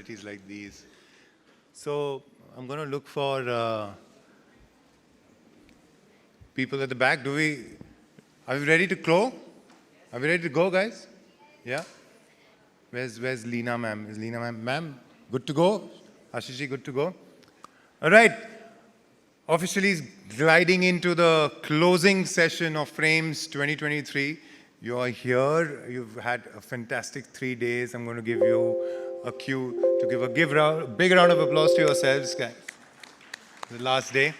personalities like these. So I'm going to look for people at the back. Are we ready to go? Are we ready to go, guys? Yeah? Where's Leena ma'am? Is Leena ma'am, good to go? Ashishji, good to go? All right. Officially gliding into the closing session of Frames 2023. You are here. You've had a fantastic 3 days. I'm going to give you a cue to give a big round of applause to yourselves, guys. The last day.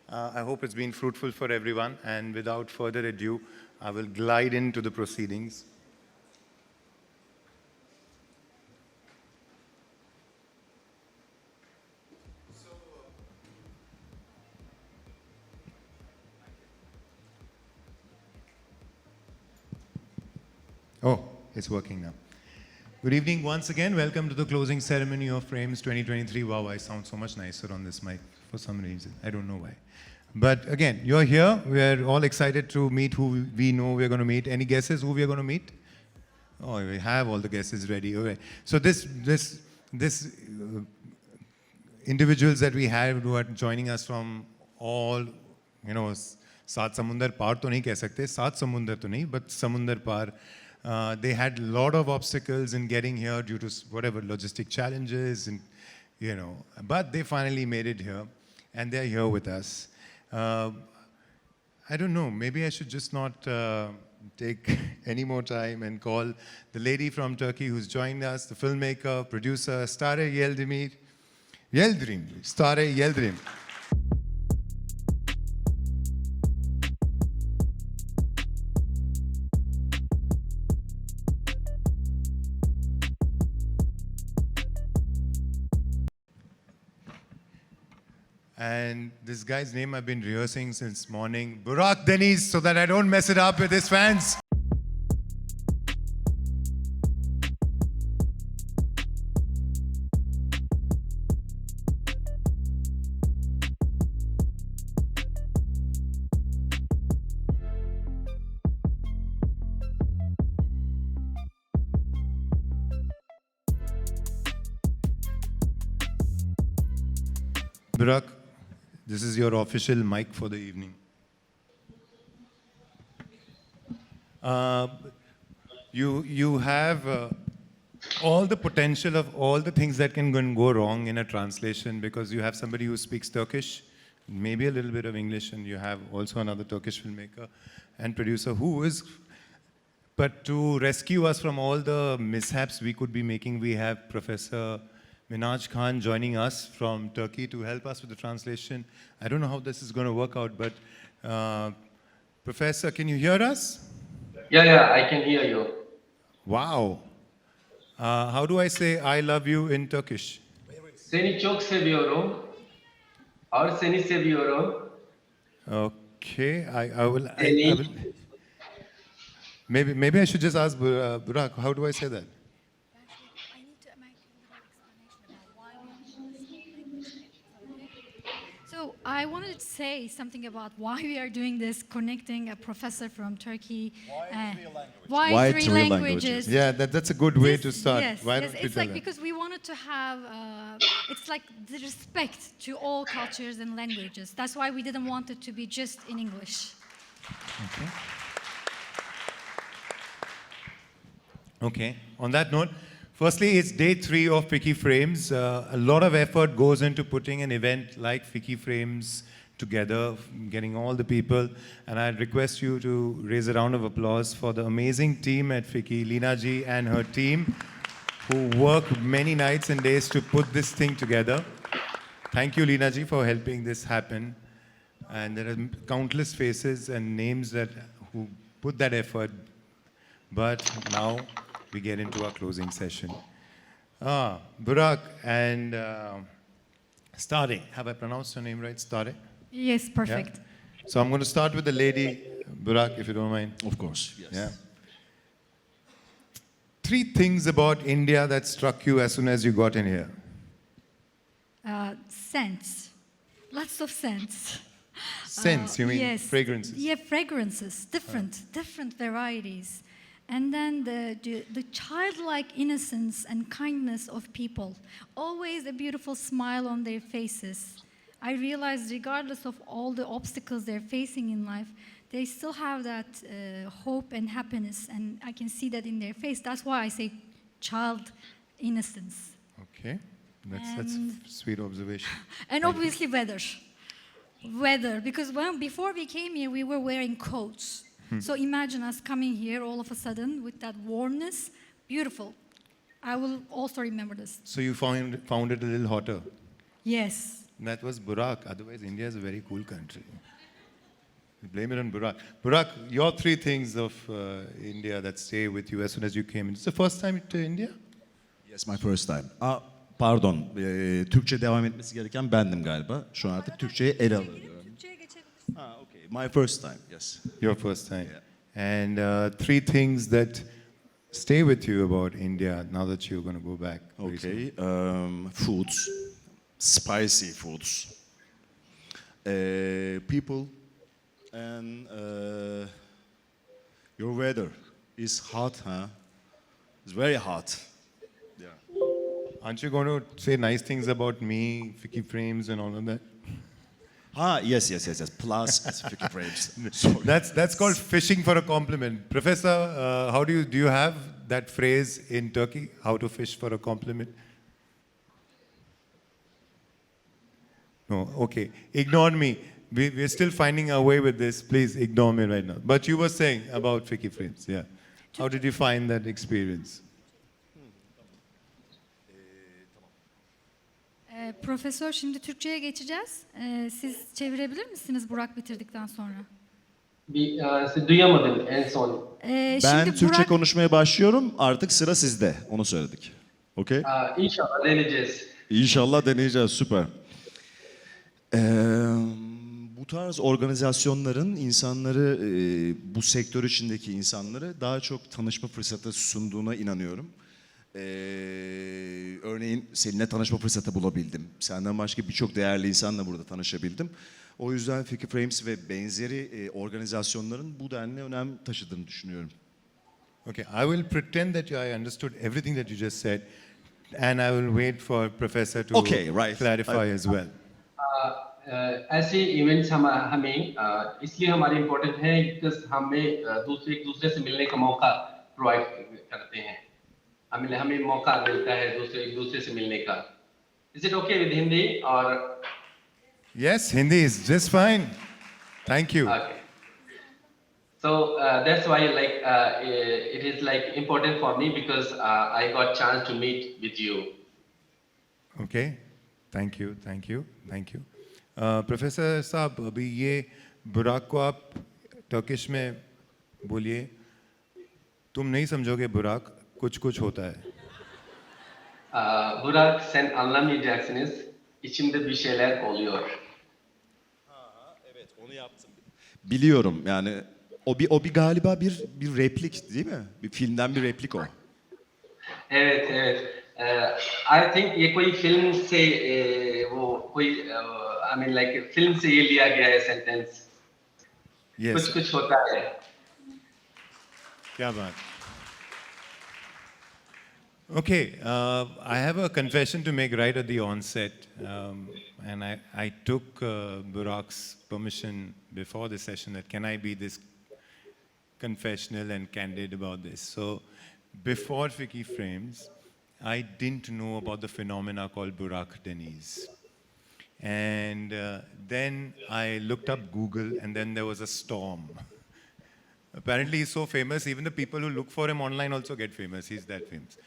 I hope it's been fruitful for everyone. And without further ado, I will glide into the proceedings. Oh, it's working now. Good evening once again. Welcome to the closing ceremony of Frames 2023. Wow, I sound so much nicer on this mic for some reason. I don't know why. But again, you're here. We're all excited to meet who we know we're going to meet. Any guesses who we're going to meet? Oh, we have all the guesses ready. Okay. So this individuals that we have who are joining us from all, Saat Samundar Par to nahi keh sakte, Saat Samundar to nahi, but Samundar Par. They had a lot of obstacles in getting here due to whatever logistic challenges, and but they finally made it here, and they're here with us. I don't know, maybe I should just not take any more time and call the lady from Turkey who's joined us, the filmmaker, producer, Stare Yıldırım. Stare Yıldırım. And this guy's name I've been rehearsing since morning, Burak Deniz, so that I don't mess it up with his fans. Burak, this is your official mic for the evening. You have all the potential of all the things that can go wrong in a translation, because you have somebody who speaks Turkish, maybe a little bit of English, and you have also another Turkish filmmaker and producer who is... But to rescue us from all the mishaps we could be making, we have Professor Minaj Khan joining us from Turkey to help us with the translation. I don't know how this is going to work out, but Professor, can you hear us? Yeah, I can hear you. Wow. How do I say I love you in Turkish? Seni çok seviyorum. Or seni seviyorum. Okay, I will. Maybe I should just ask Burak, how do I say that? So I wanted to say something about why we are doing this, connecting a professor from Turkey. Why three languages? Yeah, that's a good way to start. Yes, why yes, don't it's we like because we wanted to have, it's like the respect to all cultures and languages. That's why we didn't want it to be just in English. Okay. On that note, firstly, it's day 3 of FICCI Frames. A lot of effort goes into putting an event like FICCI Frames together, getting all the people. And I'd request you to raise a round of applause for the amazing team at FICCI, Leena ji and her team, who work many nights and days to put this thing together. Thank you, Leena ji, for helping this happen. And there are countless faces and names who put that effort. But now we get into our closing session. Burak and Stare. Have I pronounced your name right? Stare? Yes, perfect. Yeah? So I'm going to start with the lady, Burak, if you don't mind. Of course, yes. Yeah. 3 things about India that struck you as soon as you got in here. Scents. Lots of scents. Scents, you mean yes. fragrances? Yeah, fragrances. Different varieties. And then the childlike innocence and kindness of people, always a beautiful smile on their faces. I realized regardless of all the obstacles they're facing in life, they still have that hope and happiness, and I can see that in their face. That's why I say child innocence. Okay, that's a sweet observation. And obviously weather, because before we came here, we were wearing coats. So imagine us coming here all of a sudden with that warmness, beautiful. I will also remember this. So you found it a little hotter. Yes. That was Burak. Otherwise, India is a very cool country. You blame it on Burak. Burak, your three things of India that stay with you as soon as you came in. It's the first time to India? Yes, my first time. Pardon, Türkçe devam etmesi gereken bendim galiba. Şu an artık Türkçe'ye el alıyorum. Okay. My first time, yes. Your first time. Yeah. And three things that stay with you about India now that you're going to go back. very soon. Okay, foods, spicy foods, people, and your weather is hot, huh? It's very hot. Yeah. Aren't you going to say nice things about me, FICCI frames and all of that? Yes. Plus FICCI frames. Sorry. That's called fishing for a compliment. Professor, how do you have that phrase in Turkey? How to fish for a compliment? No, okay. Ignore me. We're still finding our way with this. Please ignore me right now. But you were saying about FICCI frames, yeah. How did you find that experience? Profesör, şimdi Türkçe'ye geçeceğiz. Siz çevirebilir misiniz Burak bitirdikten sonra? Duyamadım en son. Ben Şimdi Türkçe Burak, konuşmaya başlıyorum. Artık sıra sizde. Onu söyledik. Okay? İnşallah deneyeceğiz. İnşallah deneyeceğiz. Süper. Bu tarz organizasyonların insanları, bu sektör içindeki insanları daha çok tanışma fırsatı sunduğuna inanıyorum. Örneğin seninle tanışma fırsatı bulabildim. Senden başka birçok değerli insanla burada tanışabildim. O yüzden FICCI Frames ve benzeri organizasyonların bu denli önem taşıdığını düşünüyorum. Okay, I will pretend that I understood everything that you just said, and I will wait for Professor to clarify as well. ऐसे events हमें इसलिए हमारे important हैं because हमें एक दूसरे से मिलने का मौका प्रोवाइड करते हैं हमें मौका मिलता है एक दूसरे से मिलने का is it okay with Hindi और Yes, Hindi is just fine. Thank you. okay so that's why it is important for me because I got chance to meet with you. Okay, thank you. Professor साहब अभी ये बुराक को आप Turkish में बोलिए तुम नहीं समझोगे बुराक कुछ होता है Burak sen anlamayacaksınız içimde bir şeyler oluyor. Evet, onu yaptım. Biliyorum yani o bir galiba bir replik değil mi? Bir filmden bir replik o. Evet I think ये कोई फिल्म से वो कोई फिल्म से ये लिया गया है सेंटेंस Yes. कुछ होता है क्या बात Okay, I have a confession to make right at the onset, and I took Burak's permission before the session that can I be this confessional and candid about this. So, before FICCI Frames, I didn't know about the phenomena called Burak Deniz. And then I looked up Google, and then there was a storm. Apparently, he's so famous, even the people who look for him online also get famous. He's that famous.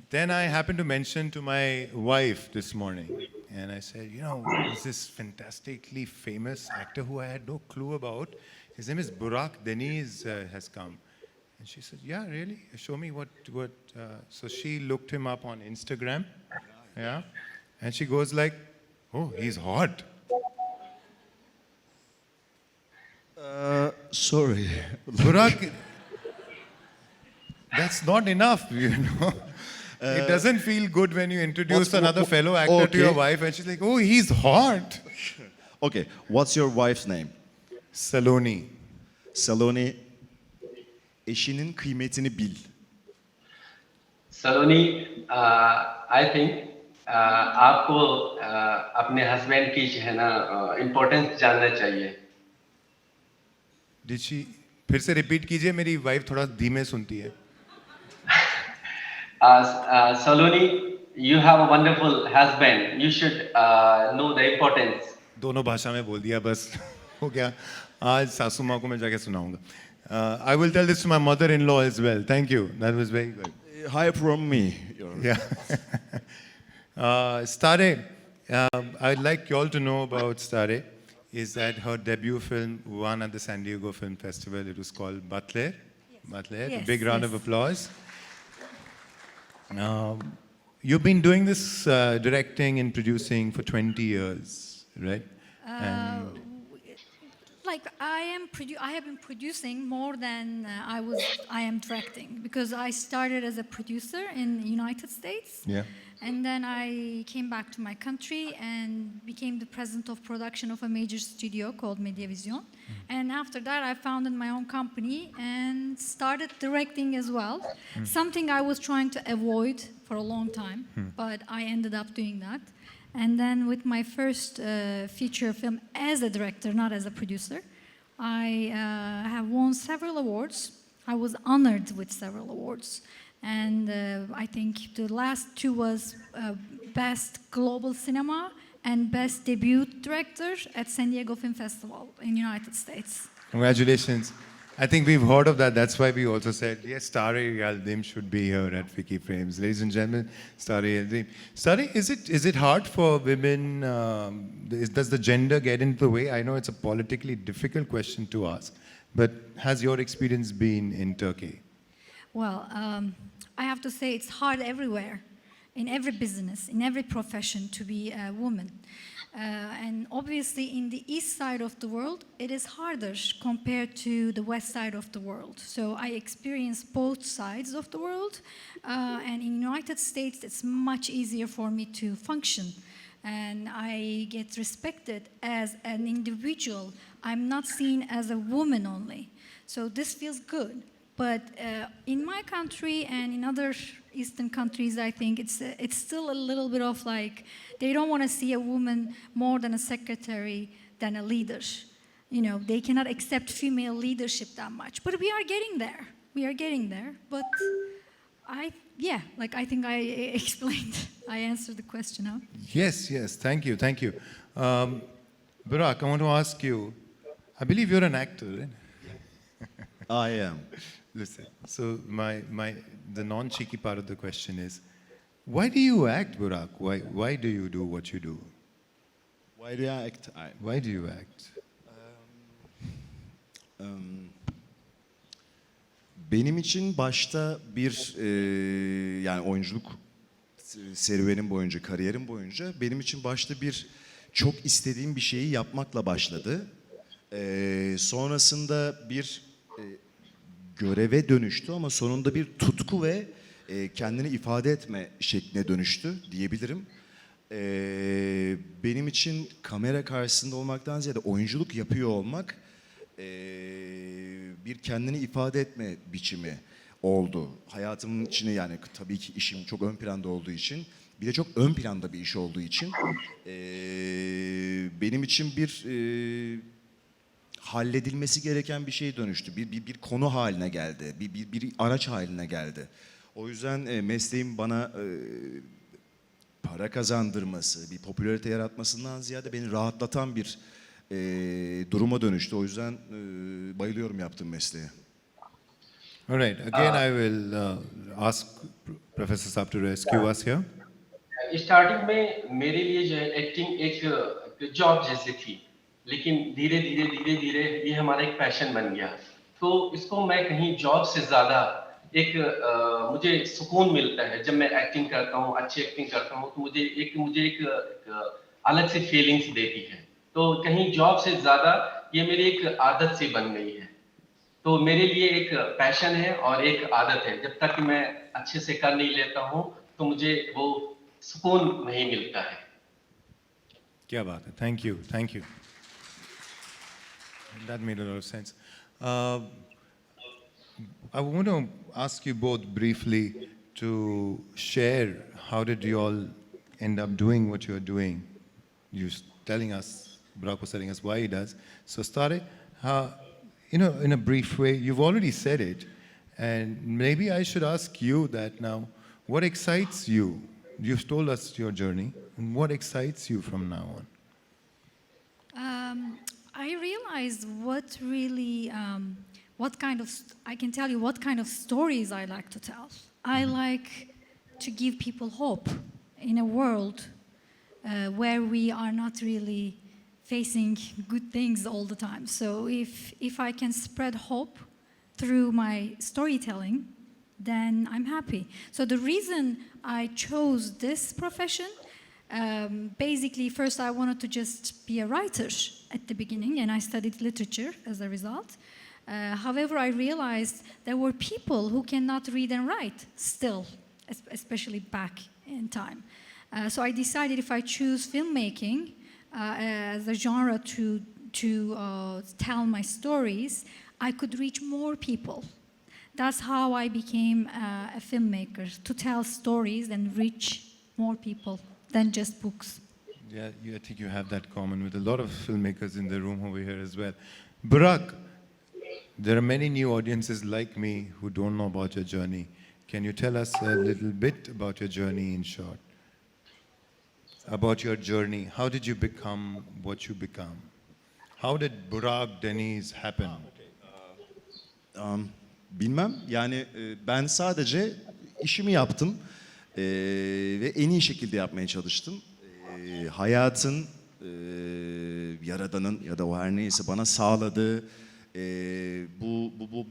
Then I happened to mention to my wife this morning, and I said, there's this fantastically famous actor who I had no clue about. His name is Burak Deniz has come. And she said, yeah, really? Show me what. So she looked him up on Instagram, yeah, and she goes like, oh, he's hot. Sorry. Burak, that's not enough, It doesn't feel good when you introduce another fellow actor to your wife and she's like, oh, he's hot. Okay, what's your wife's name? Saloni. Saloni. Eşinin kıymetini bil. Saloni I think आपको अपने husband की जो है ना importance जानना चाहिए. Did she? फिर से रिपीट कीजिए, मेरी वाइफ थोड़ा धीमे सुनती है. Saloni, you have a wonderful husband. You should know the importance. दोनों भाषा में बोल दिया बस हो गया. आज सासू माँ को मैं जाके सुनाऊंगा. I will tell this to my mother-in-law as well. Thank you. That was very good. Hi from me. Yeah. Stare, I'd like you all to know about Stare. Is that her debut film won at the San Diego Film Festival? It was called Butler. Butler. Yes, Big round of yes. applause. You've been doing this directing and producing for 20 years, right? And Like I have been producing more than I am directing, because I started as a producer in the United States. yeah. And then I came back to my country and became the president of production of a major studio called Moviez. And after that, I founded my own company and started directing as well. Something I was trying to avoid for a long time, but I ended up doing that. And then with my first feature film as a director, not as a producer, I have won several awards. I was honored with several awards. And I think the last two was Best Global Cinema and Best Debut Director at San Diego Film Festival in the United States. Congratulations. I think we've heard of that. That's why we also said, yes, Stare Yaldim should be here at FICCI Frames. Ladies and gentlemen, Stare Yaldim. Stare, is it hard for women? Does the gender get into the way? I know it's a politically difficult question to ask, but has your experience been in Turkey? Well, I have to say it's hard everywhere, in every business, in every profession, to be a woman. And obviously in the east side of the world, it is harder compared to the west side of the world. So I experience both sides of the world. And in the United States, it's much easier for me to function. And I get respected as an individual. I'm not seen as a woman only. So this feels good. But in my country and in other Eastern countries, I think it's still a little bit of like, they don't want to see a woman more than a secretary than a leader. You know, they cannot accept female leadership that much. But we are getting there. We are getting there. But I think I explained. I answered the question, huh? Yes, thank you. Burak, I want to ask you, I believe you're an actor, right? I am. Listen, so the non-cheeky part of the question is, why do you act, Burak? Why do you do what you do? Why do I act? Why do you act? Benim için başta yani oyunculuk serüvenim boyunca, kariyerim boyunca benim için başta çok istediğim bir şeyi yapmakla başladı. Sonrasında bir göreve dönüştü ama sonunda bir tutku ve kendini ifade etme şekline dönüştü diyebilirim. Benim için kamera karşısında olmaktan ziyade oyunculuk yapıyor olmak bir kendini ifade etme biçimi oldu. Hayatımın içine, yani tabii ki işim çok ön planda olduğu için, bir de çok ön planda bir iş olduğu için benim için bir halledilmesi gereken bir şeye dönüştü. Bir konu haline geldi. Bir araç haline geldi. O yüzden mesleğim bana para kazandırması, bir popülarite yaratmasından ziyade beni rahatlatan bir duruma dönüştü. O yüzden bayılıyorum yaptığım mesleğe. All right. Again, I will ask Professor Saab to rescue us here. Starting में मेरे लिए जो है acting एक job जैसी थी, लेकिन धीरे धीरे ये हमारा एक पैशन बन गया. तो इसको मैं कहीं जॉब से ज़्यादा मुझे सुकून मिलता है जब मैं एक्टिंग करता हूँ, अच्छी एक्टिंग करता हूँ, तो मुझे एक अलग सी फीलिंग्स देती है. तो कहीं जॉब से ज़्यादा ये मेरी एक आदत सी बन गई है. तो मेरे लिए एक पैशन है और एक आदत है. जब तक मैं अच्छे से कर नहीं लेता हूँ तो मुझे वो सुकून नहीं मिलता है. क्या बात है. Thank you. That made a lot of sense. I want to ask you both briefly to share how did you all end up doing what you're doing. Telling us, Burak was telling us why he does. So start in a brief way. You've already said it, and maybe I should ask you that now. What excites you? You've told us your journey, and what excites you from now on? I realized what really, I can tell you what kind of stories I like to tell. I like to give people hope in a world where we are not really facing good things all the time. So if I can spread hope through my storytelling, then I'm happy. So the reason I chose this profession, basically, first I wanted to just be a writer at the beginning, and I studied literature as a result. However, I realized there were people who cannot read and write still, especially back in time. So I decided if I choose filmmaking as a genre to tell my stories, I could reach more people. That's how I became a filmmaker, to tell stories and reach more people than just books. Yeah, I think you have that common with a lot of filmmakers in the room over here as well. Burak, there are many new audiences like me who don't know about your journey. Can you tell us a little bit about your journey in short? About your journey. How did you become what you become? How did Burak Deniz happen? Bilmem. Yani ben sadece işimi yaptım ve en iyi şekilde yapmaya çalıştım. Hayatın, Yaradan'ın ya da o her neyse bana sağladığı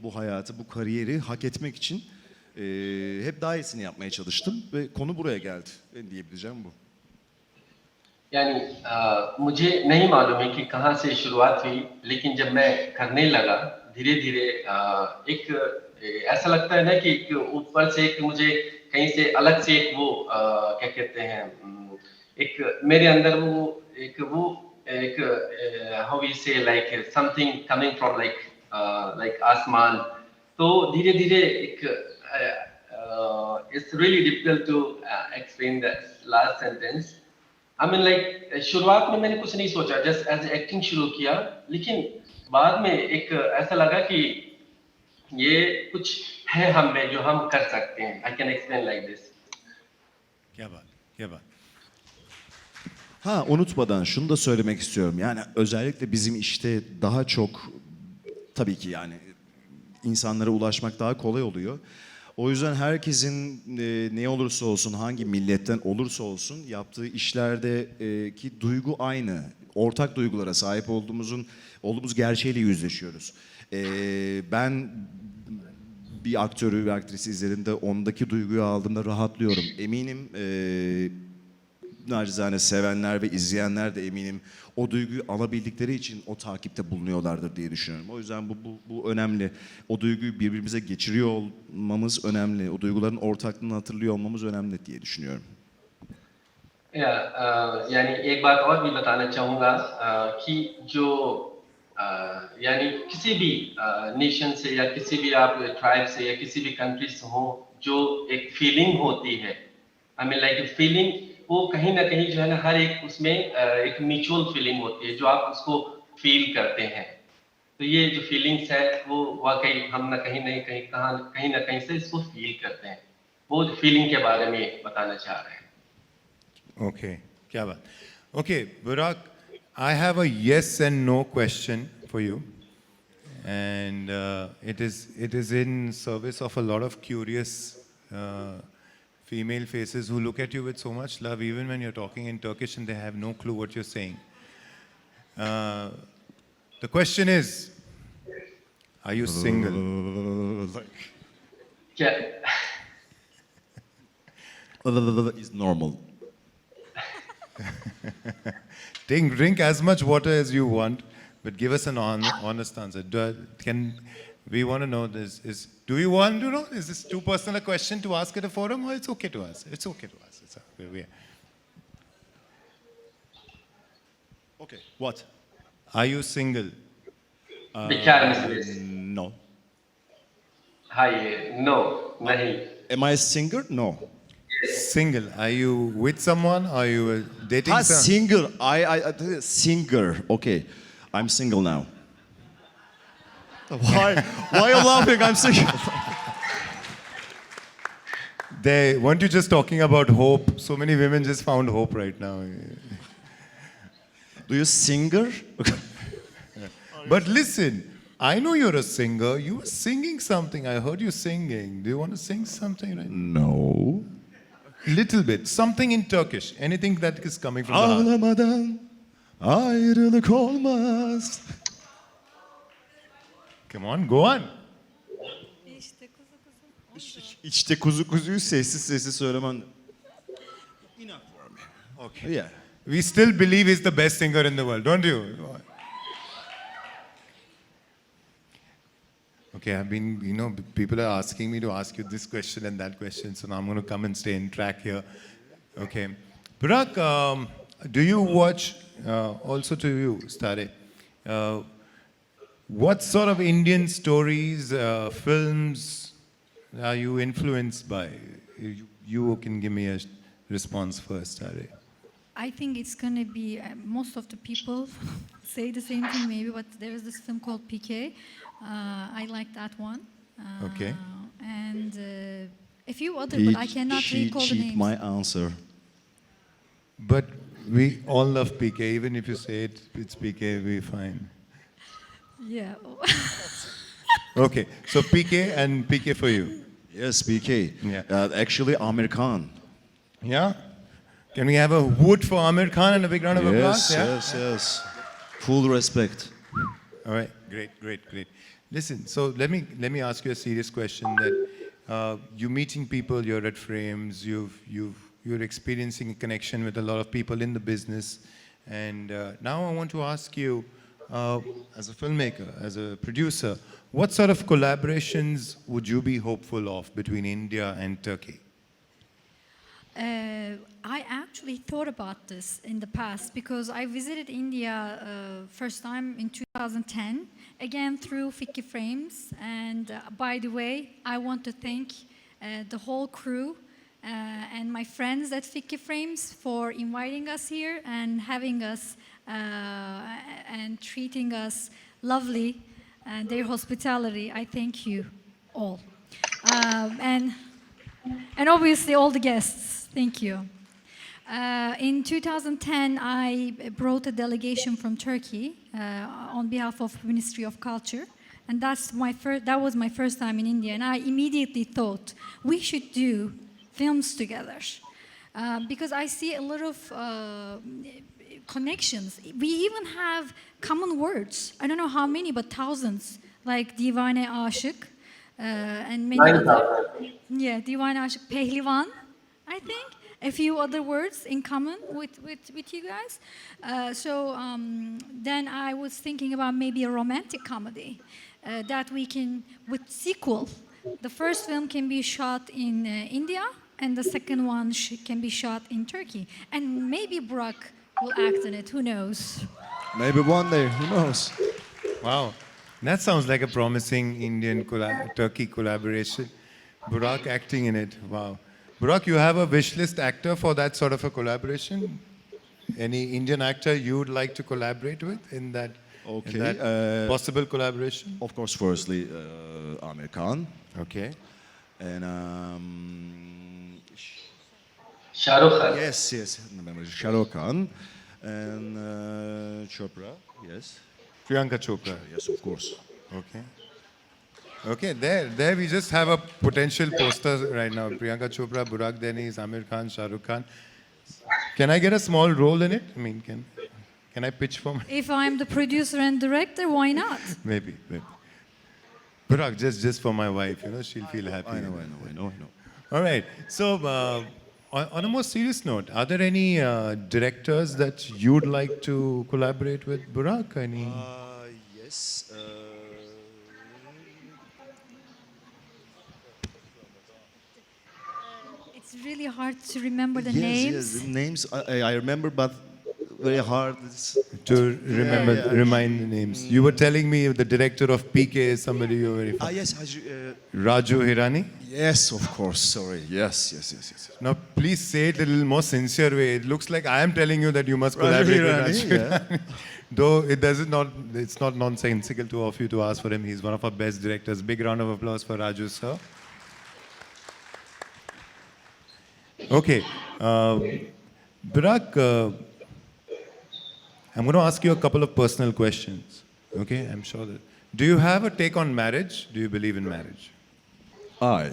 bu hayatı, bu kariyeri hak etmek için hep daha iyisini yapmaya çalıştım ve konu buraya geldi. Ben diyebileceğim bu. यानी मुझे नहीं मालूम है कि कहाँ से शुरुआत हुई, लेकिन जब मैं करने लगा धीरे धीरे एक ऐसा लगता है ना कि एक ऊपर से एक मुझे कहीं से अलग से एक वो क्या कहते हैं, एक मेरे अंदर एक how we say like something coming from like आसमान. तो धीरे धीरे एक it's really difficult to explain the last sentence. I mean like शुरुआत में मैंने कुछ नहीं सोचा, जस्ट एज एक्टिंग शुरू किया, लेकिन बाद में एक ऐसा लगा कि ये कुछ है हम में जो हम कर सकते हैं. I can explain like this. क्या बात, क्या बात. Unutmadan şunu da söylemek istiyorum. Yani özellikle bizim işte daha çok tabii ki yani insanlara ulaşmak daha kolay oluyor. O yüzden herkesin ne olursa olsun, hangi milletten olursa olsun yaptığı işlerdeki duygu aynı. Ortak duygulara sahip olduğumuz gerçeğiyle yüzleşiyoruz. Ben bir aktörü, bir aktrisi izlediğimde ondaki duyguyu aldığımda rahatlıyorum. Eminim nacizane sevenler ve izleyenler de eminim o duyguyu alabildikleri için o takipte bulunuyorlardır diye düşünüyorum. O yüzden bu önemli. O duyguyu birbirimize geçiriyor olmamız önemli. O duyguların ortaklığını hatırlıyor olmamız önemli diye düşünüyorum. यानी एक बात और भी बताना चाहूँगा कि जो यानी किसी भी नेशन से या किसी भी आप ट्राइब से या किसी भी कंट्री से हो, जो एक फीलिंग होती है, आई मीन लाइक फीलिंग, वो कहीं ना कहीं जो है ना हर एक उसमें एक म्यूचुअल फीलिंग होती है जो आप उसको फील करते हैं. तो ये जो फीलिंग्स है वो वाकई हम ना कहीं ना कहीं से इसको फील करते हैं. वो फीलिंग के बारे में बताना चाह रहे हैं. Okay, क्या बात. Okay, Burak, I have a yes and no question for you, and it is in service of a lot of curious female faces who look at you with so much love, even when you're talking in Turkish and they have no clue what you're saying. The question is, are you single? क्या Is normal. Drink as much water as you want, but give us an honest answer. We want to know this. Do you want to know? Is this too personal a question to ask at a forum, or it's okay to ask? It's okay to ask. It's okay. Okay. What? Are you single? बेकार Mrs. No. हाँ ये no नहीं. Am I a singer? No. Single. Are you with someone? Are you dating Ha, someone? single. Singer. Okay. I'm single now. Why are you laughing? I'm single. Weren't you just talking about hope? So many women just found hope right now. Do you singer? But listen, I know you're a singer. You were singing something. I heard you singing. Do you want to sing something right now? No. Little bit. Something in Turkish. Anything that is coming from the heart. Ağlamadan ayrılık olmaz. Come on, go on. İşte kuzu kuzuyu sessiz sessiz söylemen. Enough for me. Okay. Yeah. We still believe he's the best singer in the world, don't you? Okay, people are asking me to ask you this question and that question, so now I'm going to come and stay in track here. Okay. Burak, do you watch, also to you, Stare, what sort of Indian stories, films are you influenced by? You can give me a response first, Stare. I think it's going to be, most of the people say the same thing maybe, but there is this film called PK. I like that one. Okay. And a few other, but I cannot recall the cheat names. my answer. But we all love PK, even if you say it's PK, we're fine. Yeah. Okay, so PK and PK for you. Yes, BK. Yeah. Actually, Amir Khan. Yeah? Can we have a wood for Amir Khan and a big round of applause? Yes. Full respect. All right, great. Listen, so let me ask you a serious question. That you're meeting people, you're at frames, you're experiencing a connection with a lot of people in the business, and now I want to ask you, as a filmmaker, as a producer, what sort of collaborations would you be hopeful of between India and Turkey? I actually thought about this in the past because I visited India first time in 2010, again through FICCI Frames. And by the way, I want to thank the whole crew and my friends at FICCI Frames for inviting us here and having us and treating us lovely and their hospitality. I thank you all. And obviously all the guests. Thank you. In 2010, I brought a delegation from Turkey on behalf of Ministry of Culture, and that was my first time in India. And I immediately thought we should do films together because I see a lot of connections. We even have common words. I don't know how many, but thousands, like Divane Aşık and many other. Yeah, Divane Aşık, Pehlivan. I think a few other words in common with you guys. Then I was thinking about maybe a romantic comedy that we can, with sequel. The first film can be shot in India and the second one can be shot in Turkey. And maybe Burak will act in it, who knows? Maybe one day, who knows? Wow, that sounds like a promising Indian-Turkey collaboration. Burak acting in it, wow. Burak, you have a wish list actor for that sort of a collaboration? Any Indian actor you would like to collaborate with in that, possible collaboration? Of course, firstly, Amir Khan. Okay. And Shah Rukh Khan. yes, remember Shah Rukh Khan. And Chopra, yes. Priyanka Chopra. Yes, of course. Okay. Okay, there we just have a potential poster right now. Priyanka Chopra, Burak Deniz, Amir Khan, Shah Rukh Khan. Can I get a small role in it? I mean, can I pitch for me? If I'm the producer and director, why not? Maybe. Burak, just for my wife, she'll feel happy. I know. All right. So, on a more serious note, are there any directors that you'd like to collaborate with, Burak? Any? Yes. It's really hard to remember the names. Yes, the names I remember, but very hard. To remember, yeah. remind the names. You were telling me the director of PK is somebody you're very Ah, fond. yes, Raju Hirani. yes, of course. Sorry. Yes. Now, please say it a little more sincere way. It looks like I am telling you that you must Raju collaborate Hirani, with Raju Hirani. Though it's not nonsensical to of you to ask for him. He's one of our best directors. Big round of applause for Raju, sir. Okay. Burak, I'm going to ask you a couple of personal questions. Okay, I'm sure that. Do you have a take on marriage? Do you believe in marriage? Ay.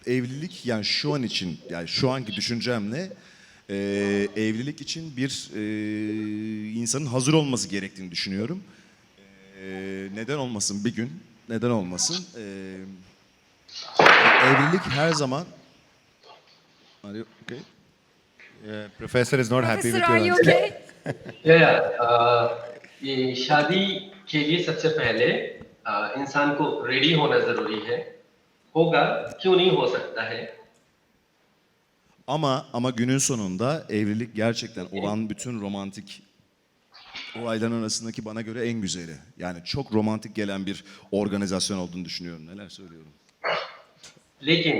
Evlilik yani şu an için, yani şu anki düşüncemle evlilik için bir insanın hazır olması gerektiğini düşünüyorum. Neden olmasın bir gün? Neden olmasın? Evlilik her zaman. Are you okay? Professor is not happy with Professor, your are you answer. okay? ये शादी के लिए सबसे पहले इंसान को ready होना जरूरी है होगा क्यों नहीं हो सकता है Ama günün sonunda evlilik gerçekten olan bütün romantik olayların arasındaki bana göre en güzeli. Yani çok romantik gelen bir organizasyon olduğunu düşünüyorum. Neler söylüyorum? लेकिन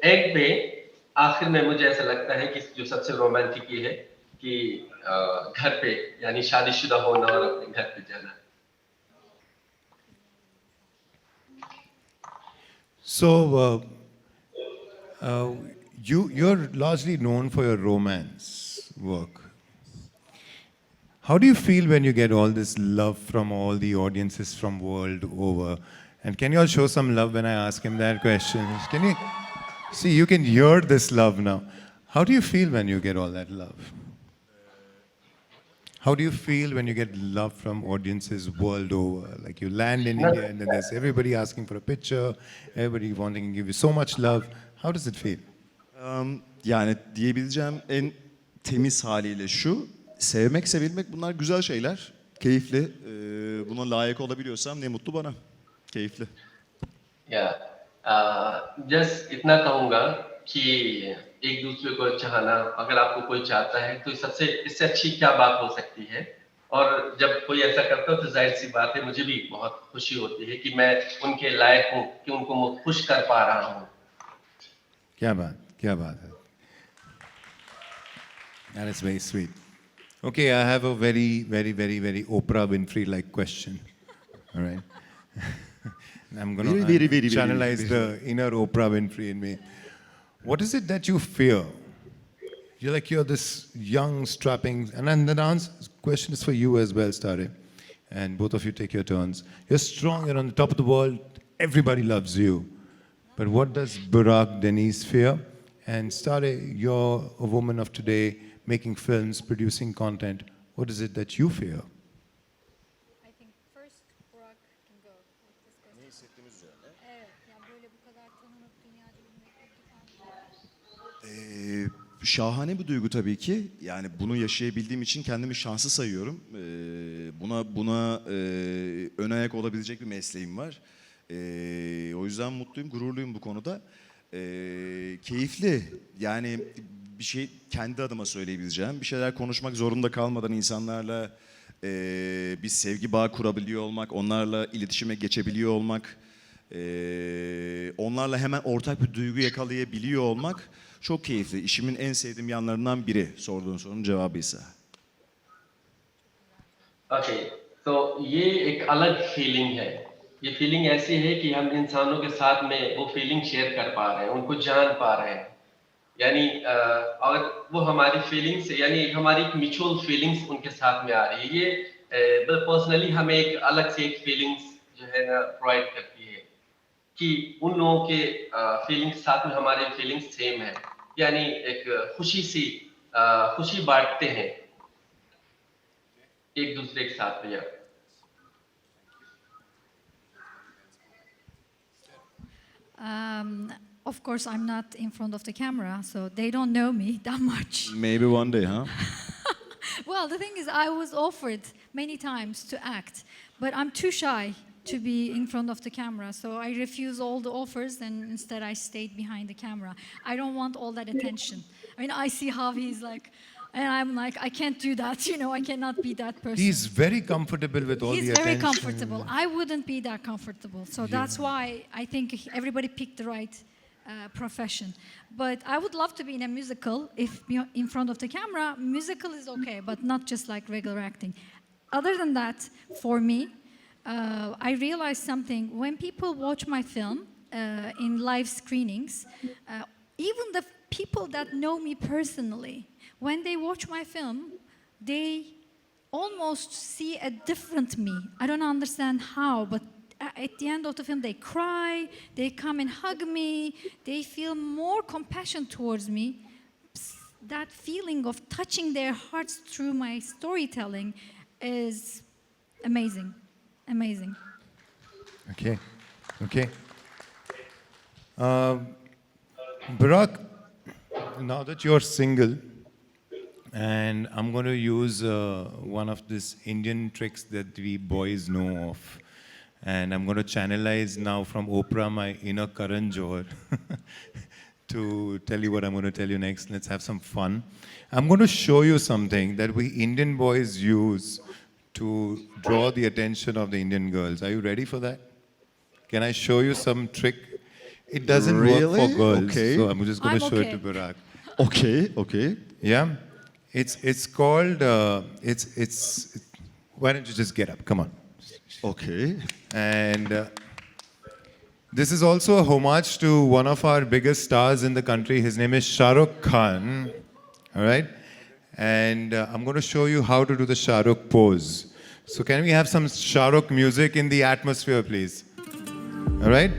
एंड पे आखिर में मुझे ऐसा लगता है कि जो सबसे रोमांटिक ये है कि घर पे यानी शादीशुदा होना और अपने घर पे जाना So, you're largely known for your romance work. How do you feel when you get all this love from all the audiences from world over? And can you all show some love when I ask him that question? Can you see? You can hear this love now. How do you feel when you get all that love? How do you feel when you get love from audiences world over? Like you land in India and then there's everybody asking for a picture, everybody wanting to give you so much love. How does it feel? Yani diyebileceğim en temiz haliyle şu, sevmek, sevilmek bunlar güzel şeyler. Keyifli. Buna layık olabiliyorsam ne mutlu bana. Keyifli. या just इतना कहूंगा कि एक दूसरे को चाहना अगर आपको कोई चाहता है तो सबसे इससे अच्छी क्या बात हो सकती है और जब कोई ऐसा करता है तो जाहिर सी बात है मुझे भी बहुत खुशी होती है कि मैं उनके लायक हूँ कि उनको मैं खुश कर पा रहा हूँ क्या बात है. That is very sweet. Okay, I have a very, very, very, very Oprah Winfrey-like question. All right. I'm going to channelize the inner Oprah Winfrey in me. What is it that you fear? You're this young, strapping, and then the question is for you as well, Stare. And both of you take your turns. You're strong, you're on the top of the world, everybody loves you. But what does Burak Deniz fear? And Stare, you're a woman of today, making films, producing content. What is it that you fear? I think first Burak can go with this question. Evet, yani böyle bu kadar tanınıp dünyaca bilmek Şahane bir duygu tabii ki. Yani bunu yaşayabildiğim için kendimi şanslı sayıyorum. Buna ön ayak olabilecek bir mesleğim var. O yüzden mutluyum, gururluyum bu konuda. Keyifli. Yani bir şey kendi adıma söyleyebileceğim. Bir şeyler konuşmak zorunda kalmadan insanlarla bir sevgi bağı kurabiliyor olmak, onlarla iletişime geçebiliyor olmak, onlarla hemen ortak bir duygu yakalayabiliyor olmak çok keyifli. İşimin en sevdiğim yanlarından biri sorduğun sorunun cevabıysa. Okay तो ये एक अलग feeling है ये feeling ऐसी है कि हम इंसानों के साथ में वो फीलिंग शेयर कर पा रहे हैं उनको जान पा रहे हैं यानी और वो हमारी फीलिंग्स यानी हमारी म्यूचुअल फीलिंग्स उनके साथ में आ रही है ये पर्सनली हमें एक अलग से एक फीलिंग्स जो है ना प्रोवाइड करती है कि उन लोगों के फीलिंग्स साथ में हमारे फीलिंग्स सेम है यानी एक खुशी बांटते हैं एक दूसरे के साथ में Of course, I'm not in front of the camera, so they don't know me that much. Maybe one day, huh? Well, the thing is, I was offered many times to act, but I'm too shy to be in front of the camera. So I refused all the offers and instead I stayed behind the camera. I don't want all that attention. I mean, I see how he's like, and I'm like, I can't do that, you know, I cannot be that person. He's very comfortable with all He's the very attention. comfortable. I wouldn't be that comfortable. So that's why I think everybody picked the right profession. But I would love to be in a musical. If you're in front of the camera, musical is okay, but not just like regular acting. Other than that, for me, I realized something. When people watch my film in live screenings, even the people that know me personally, when they watch my film, they almost see a different me. I don't understand how, but at the end of the film, they cry, they come and hug me, they feel more compassion towards me. That feeling of touching their hearts through my storytelling is amazing, amazing. Okay, okay. Burak, now that you're single, and I'm going to use one of these Indian tricks that we boys know of. And I'm going to channelize now from Oprah my inner Karan Johar to tell you what I'm going to tell you next. Let's have some fun. I'm going to show you something that we Indian boys use to draw the attention of the Indian girls. Are you ready for that? Can I show you some trick? It doesn't work Really? for girls, Okay. so I'm just going to I'm show it okay. to Burak. Okay, okay. Yeah, it's called Why don't you just get up? Come on. Okay. And this is also a homage to one of our biggest stars in the country. His name is Shah Rukh Khan. All right, and I'm going to show you how to do the Shah Rukh pose. So can we have some Shah Rukh music in the atmosphere, please? All right.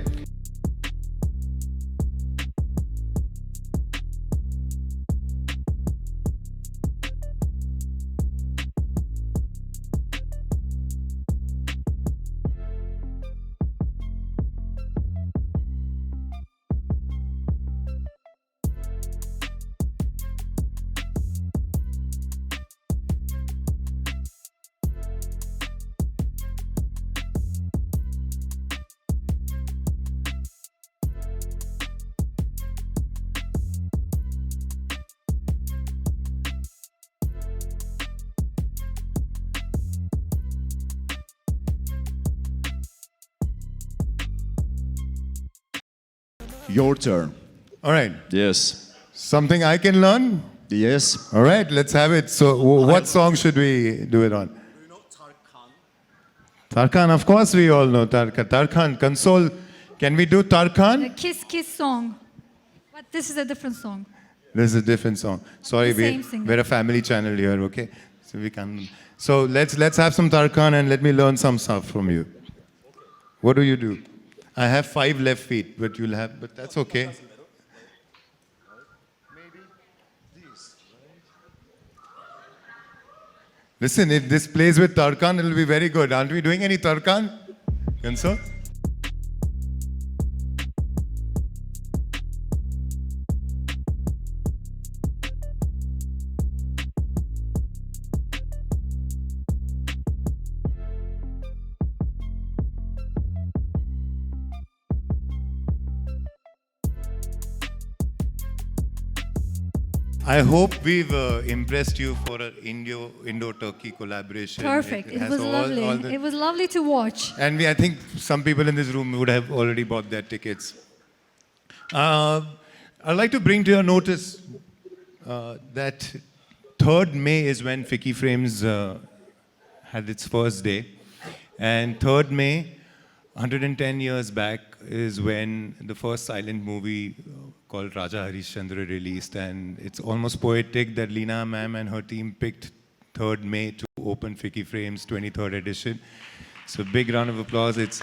Your turn. All right. Yes. Something I can learn? Yes. All right, let's have it. So what song should we do it on? Do you know Tarkan? Tarkan, of course we all know Tarkan. Tarkan, console. Can we do The Tarkan? Kiss Kiss song. But this is a different song. This is a different song. Sorry, The same singer. we're a family channel here, okay? So we can. So let's have some Tarkan and let me learn some stuff from you. What do you do? I have 5 left feet, but you'll have, but that's okay. Listen, if this plays with Tarkan, it'll be very good. Aren't we doing any Tarkan? Console? I hope we've impressed you for an Indo-Turkey collaboration. Perfect. It has was all lovely. the- It was lovely to watch. And I think some people in this room would have already bought their tickets. I'd like to bring to your notice that 3rd May is when FICCI Frames had its first day. And 3rd May, 110 years back, is when the first silent movie called Raja Harishchandra released. And it's almost poetic that Leena ma'am and her team picked 3rd May to open FICCI Frames 23rd edition. So big round of applause. It's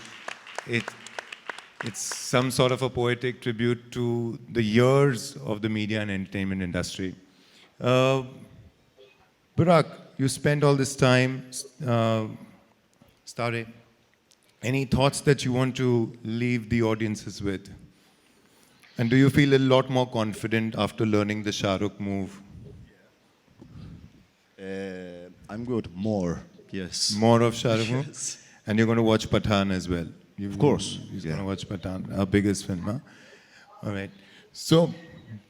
some sort of a poetic tribute to the years of the media and entertainment industry. Burak, you spent all this time starting. Any thoughts that you want to leave the audiences with? And do you feel a lot more confident after learning the Shah Rukh move? I'm good. More. Yes. More of Shah Rukh move? Yes. And you're going to watch Pathan as well. Of course, He's yeah. going to watch Pathan, our biggest film, huh? All right. So,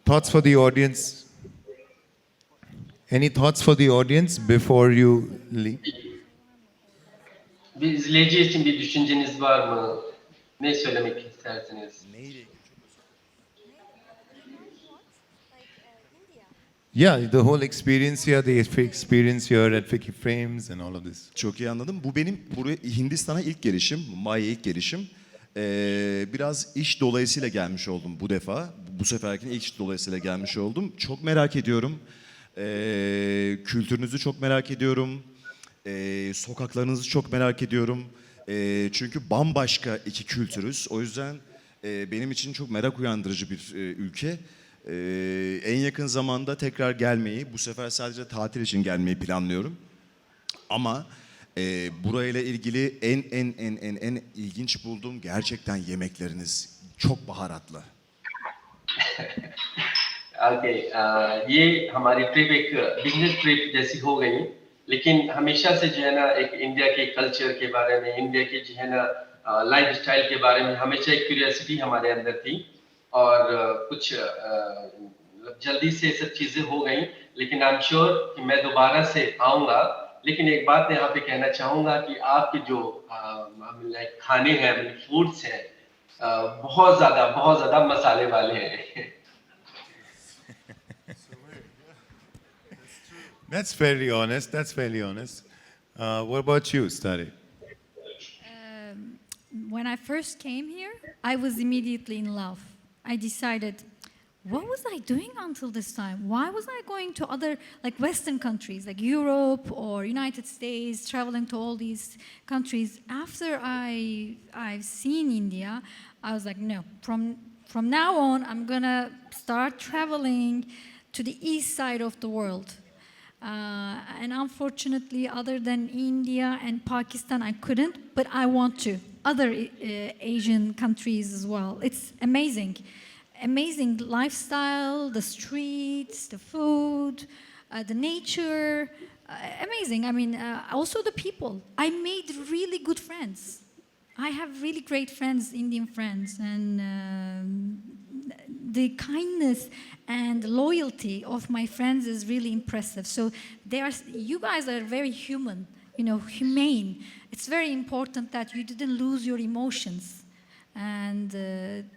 thoughts for the audience? Any thoughts for the audience before you leave? Bir izleyici için bir düşünceniz var mı? Ne söylemek istersiniz? Yeah, the whole experience here, the experience here at FICCI Frames and all of this. Çok iyi anladım. Bu benim buraya Hindistan'a ilk gelişim, Mumbai'ye ilk gelişim. Biraz iş dolayısıyla gelmiş oldum bu defa. Bu seferkin ilk iş dolayısıyla gelmiş oldum. Çok merak ediyorum. Kültürünüzü çok merak ediyorum. Sokaklarınızı çok merak ediyorum. Çünkü bambaşka iki kültürüz. O yüzden benim için çok merak uyandırıcı bir ülke. En yakın zamanda tekrar gelmeyi, bu sefer sadece tatil için gelmeyi planlıyorum. Ama burayla ilgili en ilginç bulduğum gerçekten yemekleriniz çok baharatlı. Okay ये हमारी trip एक business trip जैसी हो गई लेकिन हमेशा से जो है ना एक इंडिया के कल्चर के बारे में इंडिया के जो है ना लाइफ स्टाइल के बारे में हमेशा एक क्यूरियोसिटी हमारे अंदर थी और कुछ जल्दी से सब चीजें हो गई लेकिन आई एम श्योर कि मैं दोबारा से आऊँगा लेकिन एक बात मैं यहाँ पे कहना चाहूँगा कि आपके जो लाइक खाने हैं फूड्स हैं बहुत ज़्यादा मसाले वाले हैं That's fairly honest. That's fairly honest. What about you, Stari? When I first came here, I was immediately in love. I decided, what was I doing until this time? Why was I going to other, like Western countries, like Europe or United States, traveling to all these countries? After I've seen India, I was like, no, from now on, I'm gonna start traveling to the east side of the world. And unfortunately, other than India and Pakistan, I couldn't, but I want to. Other Asian countries as well. It's amazing. Amazing lifestyle, the streets, the food, the nature. Amazing. I mean, also the people. I made really good friends. I have really great friends, Indian friends, and the kindness and loyalty of my friends is really impressive. So you guys are very human, humane. It's very important that you didn't lose your emotions. And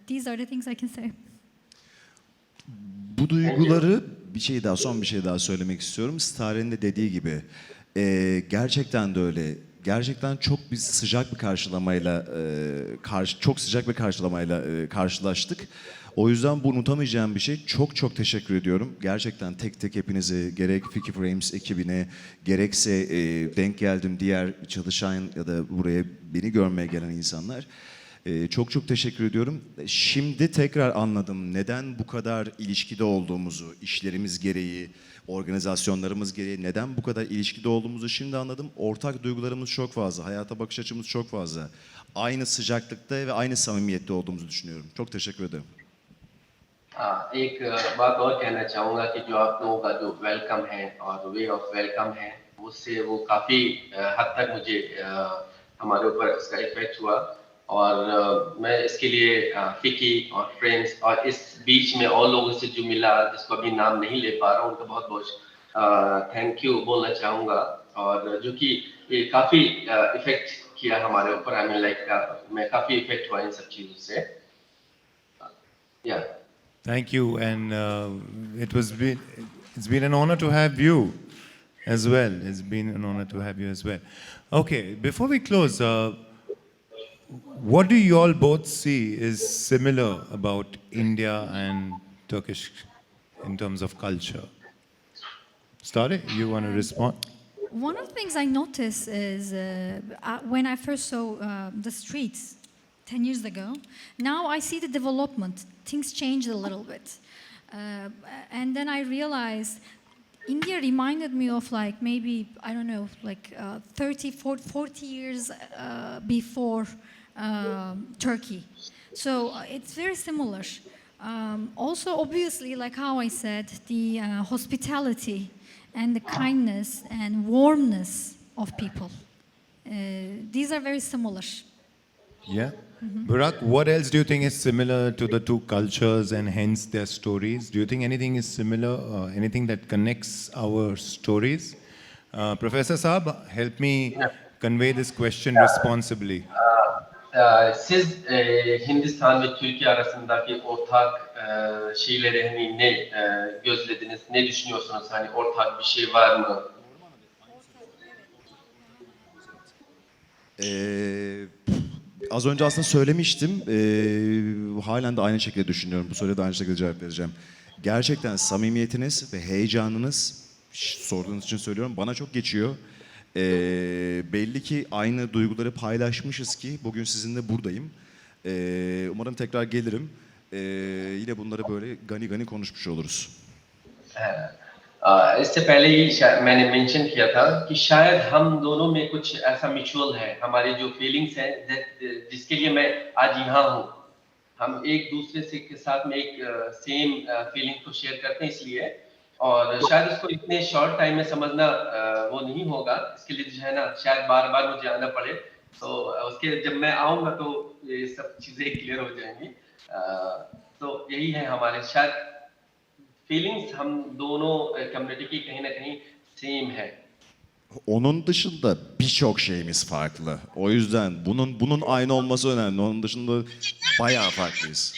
these are the things I can say. Bu duyguları son bir şey daha söylemek istiyorum. Stare'nin de dediği gibi gerçekten de öyle. Gerçekten çok sıcak bir karşılamayla karşılaştık. O yüzden bu unutamayacağım bir şey. Çok çok teşekkür ediyorum. Gerçekten tek tek hepinize, gerek FICCI Frames ekibine, gerekse denk geldim diğer çalışan ya da buraya beni görmeye gelen insanlar. Çok çok teşekkür ediyorum. Şimdi tekrar anladım neden bu kadar ilişkide olduğumuzu, işlerimiz gereği, organizasyonlarımız gereği neden bu kadar ilişkide olduğumuzu şimdi anladım. Ortak duygularımız çok fazla, hayata bakış açımız çok fazla. Aynı sıcaklıkta ve aynı samimiyette olduğumuzu düşünüyorum. Çok teşekkür ederim. एक बात और कहना चाहूँगा कि जो आप लोगों का जो वेलकम है और वे ऑफ वेलकम है उससे वो काफ़ी हद तक मुझे हमारे ऊपर इसका इफेक्ट हुआ और मैं इसके लिए फिकी और फ्रेंड्स और इस बीच में और लोगों से जो मिला जिसको अभी नाम नहीं ले पा रहा हूँ उनको बहुत बहुत थैंक यू बोलना चाहूँगा और जो कि ये काफ़ी इफेक्ट किया हमारे ऊपर आई मीन लाइक मैं काफ़ी इफेक्ट हुआ इन सब चीज़ों से या Thank you, and it's been an honor to have you as well. It's been an honor to have you as well. Okay, before we close, what do you all both see is similar about India and Turkish in terms of culture? Stare, you want to respond? One of the things I notice is when I first saw the streets 10 years ago, now I see the development. Things changed a little bit. And then I realized India reminded me of like maybe, I don't know, like 30, 40 years before Turkey. So it's very similar. Also, obviously, like how I said, the hospitality and the kindness and warmness of people. These are very similar. Yeah. Burak, what else do you think is similar to the two cultures and hence their stories? Do you think anything is similar, anything that connects our stories? Professor Saab, help me convey this question responsibly. Siz Hindistan ve Türkiye arasındaki ortak şeyleri hani ne gözlediniz, ne düşünüyorsunuz? Hani ortak bir şey var mı? Az önce aslında söylemiştim. Halen de aynı şekilde düşünüyorum. Bu soruya da aynı şekilde cevap vereceğim. Gerçekten samimiyetiniz ve heyecanınız, sorduğunuz için söylüyorum, bana çok geçiyor. Belli ki aynı duyguları paylaşmışız ki bugün sizinle buradayım. Umarım tekrar gelirim. Yine bunları böyle gani gani konuşmuş oluruz. इससे पहले ही मैंने mention किया था कि शायद हम दोनों में कुछ ऐसा म्यूचुअल है, हमारी जो फीलिंग्स हैं जिसके लिए मैं आज यहाँ हूँ, हम एक दूसरे से के साथ में एक सेम फीलिंग को शेयर करते हैं इसलिए, और शायद इसको इतने शॉर्ट टाइम में समझना वो नहीं होगा, इसके लिए जो है ना शायद बार बार मुझे आना पड़े, तो उसके जब मैं आऊँगा तो ये सब चीज़ें क्लियर हो जाएंगी। तो यही है हमारे शायद फीलिंग्स हम दोनों कम्युनिटी की कहीं ना कहीं सेम है। Onun dışında birçok şeyimiz farklı. O yüzden bunun aynı olması önemli. Onun dışında bayağı farklıyız.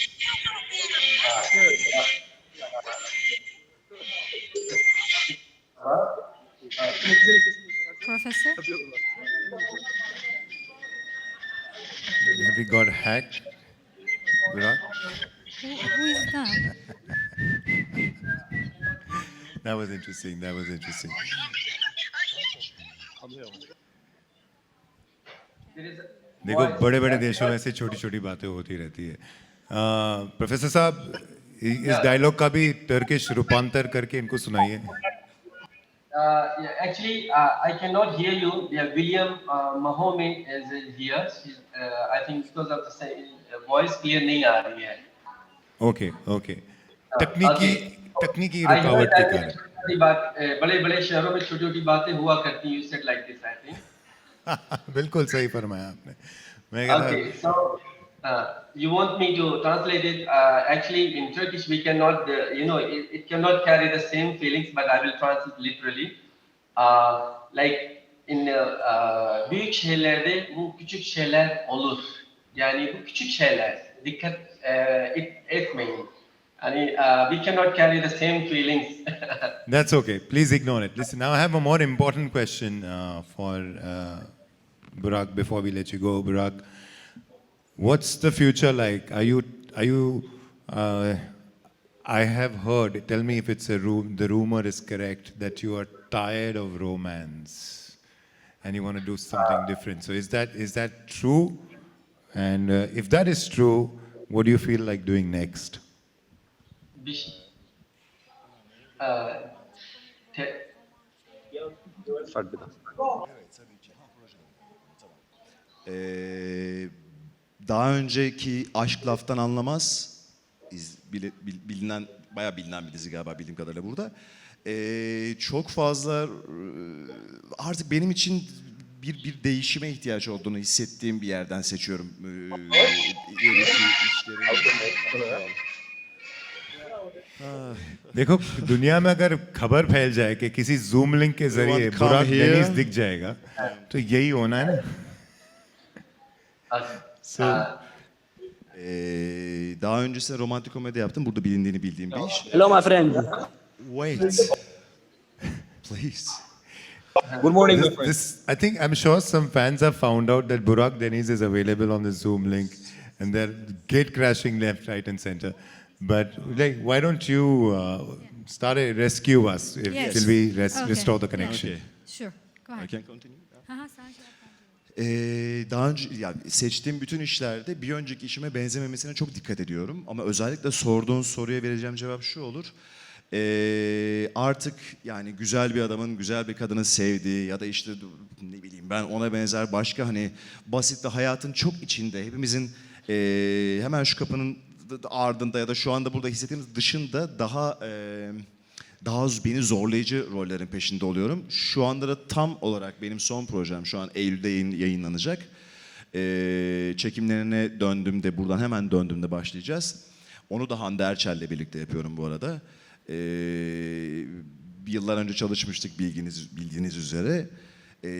Professor? Have we got hacked, Burak? Who is that? That was interesting. That was interesting. देखो बड़े बड़े देशों में ऐसे छोटी छोटी बातें होती रहती है। प्रोफेसर साहब इस डायलॉग का भी टर्किश रूपांतर करके इनको सुनाइए। Actually, I cannot hear you. Yeah, William Mahome is here. I think because of the voice clear नहीं आ रही है. ओके ओके तकनीकी I know रुकावट के that कारण। छोटी बात बड़े-बड़े शहरों में छोटी-छोटी बातें हुआ करती हैं. You said like this, I think. बिल्कुल सही फरमाया आपने। मैं कहता Okay, so you want me to translate it? Actually, in Turkish, we cannot, it cannot carry the same feelings, but I will translate literally. Like in büyük şeylerde bu küçük şeyler olur. Yani bu küçük şeyler dikkat etmeyin. Yani we cannot carry the same feelings. That's okay. Please ignore it. Listen, now I have a more important question for Burak before we let you go. Burak, what's the future like? Are you? I have heard. Tell me if it's the rumor is correct that you are tired of romance and you want to do something different. So is that true? And if that is true, what do you feel like doing next? Daha önceki Aşk Laftan Anlamaz, bayağı bilinen bir dizi galiba bildiğim kadarıyla burada. Çok fazla artık benim için bir değişime ihtiyaç olduğunu hissettiğim bir yerden seçiyorum. देखो दुनिया में अगर खबर फैल जाए कि किसी zoom link के जरिए बुराक डेनिस दिख जाएगा तो यही होना है ना। So, daha öncesinde romantik komedi yaptım. Burada bildiğim bir iş. Hello, my friend. Wait. Please. Good morning, my friend. I'm sure some fans have found out that Burak Deniz is available on the Zoom link and they're gate crashing left, right and center. But like, why don't you rescue us Yes. till we Okay. restore the connection? Okay. Sure. Go I ahead. can continue. Aha, sen şey yap. Daha önce yani seçtiğim bütün işlerde bir önceki işime benzememesine çok dikkat ediyorum. Ama özellikle sorduğun soruya vereceğim cevap şu olur. Artık yani güzel bir adamın güzel bir kadını sevdiği ya da işte ne bileyim ben ona benzer başka hani basit ve hayatın çok içinde hepimizin hemen şu kapının ardında ya da şu anda burada hissettiğimiz dışında daha daha beni zorlayıcı rollerin peşinde oluyorum. Şu anda da tam olarak benim son projem şu an Eylül'de yayınlanacak. Çekimlerine döndüğümde, buradan hemen döndüğümde başlayacağız. Onu da Hande Erçel'le birlikte yapıyorum bu arada. Yıllar önce çalışmıştık bildiğiniz üzere.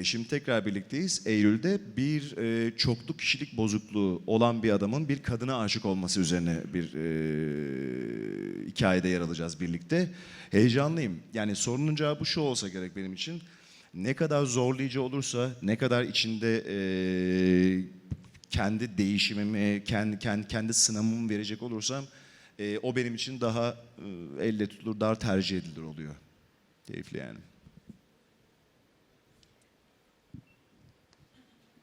Şimdi tekrar birlikteyiz. Eylül'de bir çoklu kişilik bozukluğu olan bir adamın bir kadına aşık olması üzerine bir hikayede yer alacağız birlikte. Heyecanlıyım. Yani sorunun cevabı şu olsa gerek benim için. Ne kadar zorlayıcı olursa, ne kadar içinde kendi değişimimi, kendi sınavımı verecek olursam o benim için daha elle tutulur, daha tercih edilir oluyor. Keyifli yani.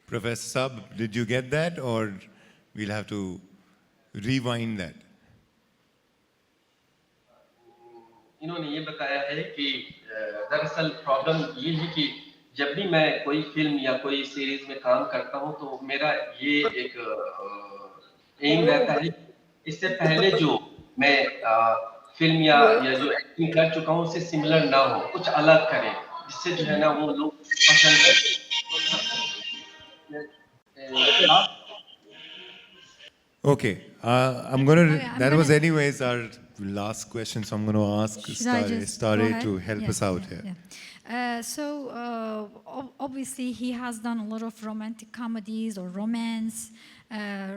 Professor Saab, did you get that, or we'll have to rewind that? इन्होंने ये बताया है कि दरअसल problem ये है कि जब भी मैं कोई फिल्म या कोई सीरीज में काम करता हूं तो मेरा ये एक एम रहता है इससे पहले जो मैं फिल्म या जो एक्टिंग कर चुका हूं उससे सिमिलर ना हो, कुछ अलग करें, जिससे जो है ना वो लोग पसंद करें। Okay, I'm going to, that was anyways our last question, so I'm going to ask Should I just go Stare ahead? to help Yeah, us out yeah, here. yeah. Obviously he has done a lot of romantic comedies or romance,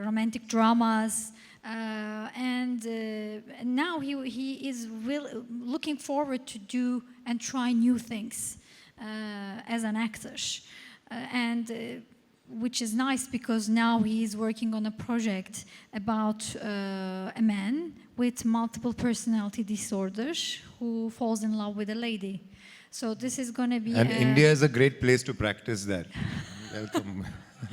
romantic dramas, and now he is looking forward to do and try new things as an actor, which is nice because now he is working on a project about a man with multiple personality disorder who falls in love with a lady. So this is going to be. And India is a great place to practice that. Welcome.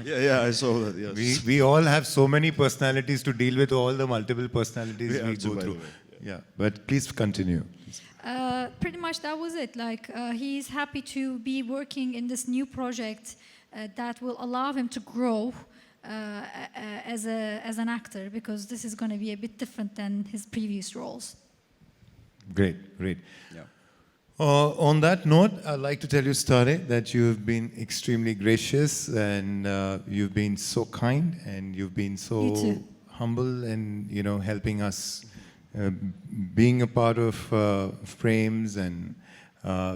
Yeah, I saw that. Yes. We all have so many personalities to deal with all the multiple personalities We we have to, go by the through. way. Yeah, but please continue. Pretty much that was it. Like he's happy to be working in this new project that will allow him to grow as an actor, because this is going to be a bit different than his previous roles. Great, great. Yeah. On that note, I'd like to tell you, Stare, that you've been extremely gracious and you've been so kind and you've been You so too. humble and, you know, helping us being a part of frames and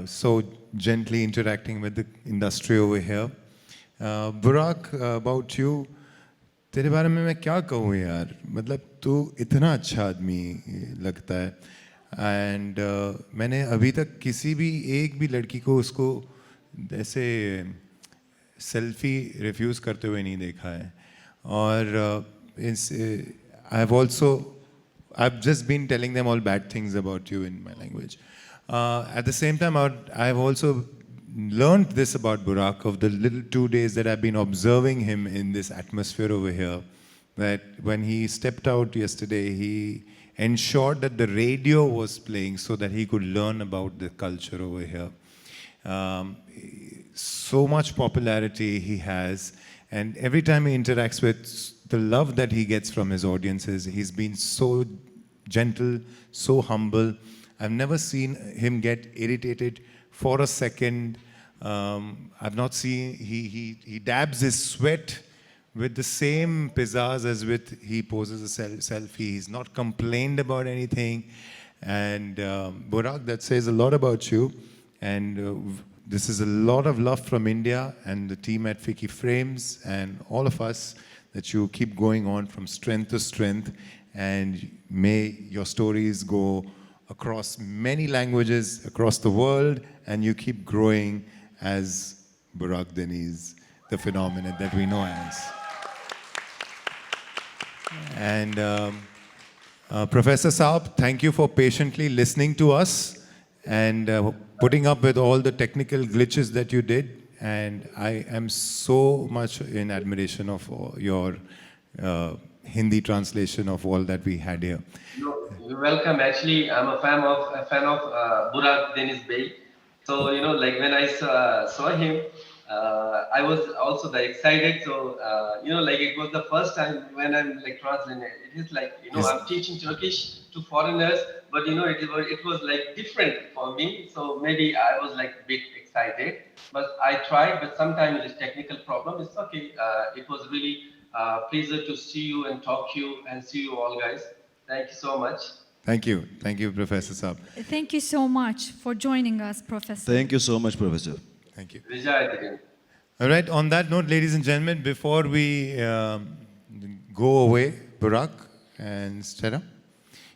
so gently interacting with the industry over here. Burak, about you, तेरे बारे में मैं क्या कहूँ यार, मतलब तू इतना अच्छा आदमी लगता है एंड मैंने अभी तक किसी भी एक भी लड़की को उसको ऐसे सेल्फी रिफ्यूज़ करते हुए नहीं देखा है और I've just been telling them all bad things about you in my language. At the same time, I've also learned this about Burak of the little 2 days that I've been observing him in this atmosphere over here, that when he stepped out yesterday, he ensured that the radio was playing so that he could learn about the culture over here. So much popularity he has, and every time he interacts with the love that he gets from his audiences, he's been so gentle, so humble. I've never seen him get irritated for a second. I've not seen, he dabs his sweat with the same pizzazz as with he poses a selfie. He's not complained about anything. And Burak, that says a lot about you. And this is a lot of love from India and the team at FICCI Frames and all of us, that you keep going on from strength to strength. And may your stories go across many languages across the world, and you keep growing as Burak Deniz, the phenomenon that we know as. And Professor Saab, thank you for patiently listening to us and putting up with all the technical glitches that you did. And I am so much in admiration of your Hindi translation of all that we had here. You're welcome. Actually, I'm a fan of Burak Deniz Bey. So like when I saw him, I was also very excited. So, like it was the first time when I'm like translating. It is like, Yes. I'm teaching Turkish to foreigners, but it was like different for me. So maybe I was like a bit excited, but I tried. But sometimes it's technical problem. It's okay. It was really pleasure to see you and talk to you and see you all guys. Thank you so much. Thank you. Thank you, Professor Saab. Thank you so much for joining us, Professor. Thank you so much, Professor. Thank you. Rica ederim. All right, on that note, ladies and gentlemen, before we go away, Burak and Stella,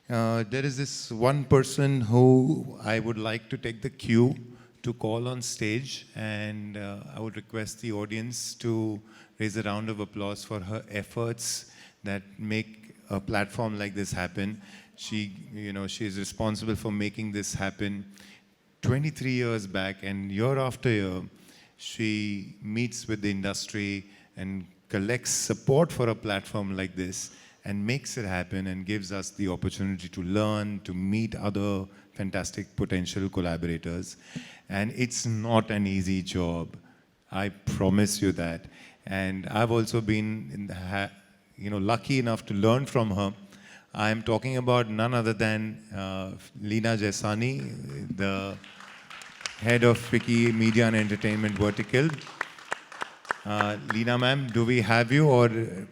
there is this one person who I would like to take the cue to call on stage, and I would request the audience to raise a round of applause for her efforts that make a platform like this happen. She is responsible for making this happen 23 years back, and year after year, she meets with the industry and collects support for a platform like this and makes it happen and gives us the opportunity to learn, to meet other fantastic potential collaborators. And it's not an easy job. I promise you that. And I've also been lucky enough to learn from her. I'm talking about none other than Leena Jaisani, the head of FICCI Media and Entertainment Vertical. Leena ma'am, do we have you? Or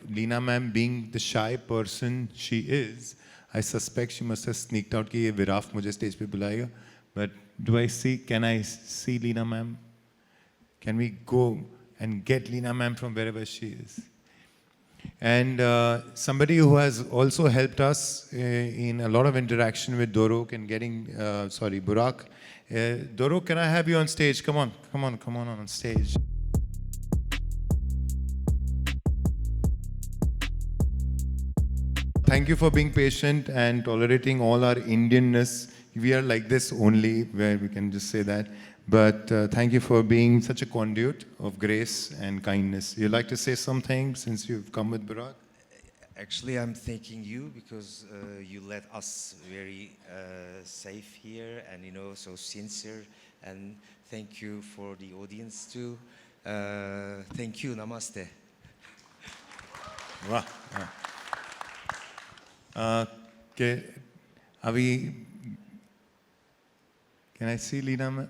Leena ma'am, being the shy person she is, I suspect she must have sneaked out कि ये विराफ मुझे stage पे बुलाएगा. But can I see Leena ma'am? Can we go and get Leena ma'am from wherever she is? And somebody who has also helped us in a lot of interaction with Doruk and Burak. Doruk, can I have you on stage? Come on on stage. Thank you for being patient and tolerating all our Indianness. We are like this only, where we can just say that. But thank you for being such a conduit of grace and kindness. You'd like to say something since you've come with Burak? Actually, I'm thanking you because you let us very safe here and so sincere. And thank you for the audience too. Thank you. Namaste. Wow. Okay. Can I see Leena?